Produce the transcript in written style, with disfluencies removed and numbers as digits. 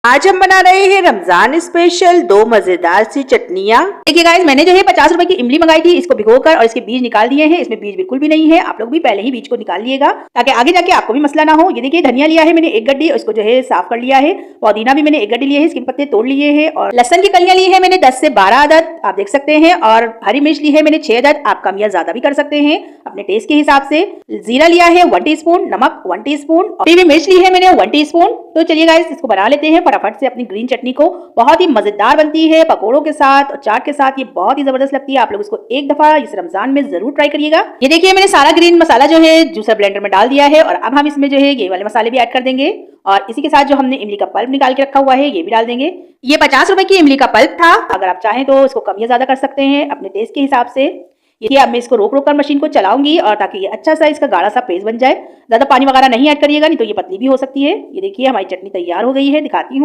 आज हम बना रहे हैं रमजान स्पेशल दो मजेदार सी चटनियाँ। देखिए गाइस, मैंने जो है 50 रुपए की इमली मंगाई थी। इसको भिगोकर और इसके बीज निकाल दिए हैं। इसमें बीज बिल्कुल भी नहीं है। आप लोग भी पहले ही बीज को निकाल लिएगा ताकि आगे जाके आपको भी मसला ना हो। ये देखिए, धनिया लिया है मैंने 1 गड्डी, इसको जो है साफ कर लिया है। पुदीना भी मैंने 1 गड्डी लिया है, इसके पत्ते तोड़ लिए हैं। और लहसन की कलियां ली है मैंने 10 से 12 अदद, आप देख सकते हैं। और हरी मिर्च ली है मैंने 6 अदद, आप कम या ज्यादा भी कर सकते हैं अपने टेस्ट के हिसाब से। जीरा लिया है 1 टीस्पून, नमक 1 टीस्पून, और मिर्च ली है मैंने 1 टीस्पून। तो चलिए गाइस, इसको बना लेते हैं फटाफट से अपनी ग्रीन चटनी को। बहुत ही मजेदार बनती है पकोड़ों के साथ और चाट के साथ, ये बहुत ही जबरदस्त लगती है। आप लोग इसको एक दफा इस रमजान में जरूर ट्राई करिएगा। ये देखिए, मैंने सारा ग्रीन मसाला जो है जूसर ब्लेंडर में डाल दिया है। और अब हम इसमें जो है ये वाले मसाले भी ऐड कर देंगे। और इसी के साथ जो हमने इमली का पल्प निकाल के रखा हुआ है ये भी डाल देंगे। ये 50 रुपए की इमली का पल्प था। अगर आप चाहें तो इसको कम या ज्यादा कर सकते हैं अपने टेस्ट के हिसाब से। ये अब मैं इसको रोक रोक कर मशीन को चलाऊंगी और ताकि ये अच्छा सा इसका गाढ़ा सा पेस्ट बन जाए। ज्यादा पानी वगैरह नहीं ऐड करिएगा, नहीं तो ये पतली भी हो सकती है। ये देखिए, हमारी चटनी तैयार हो गई है, दिखाती हूँ।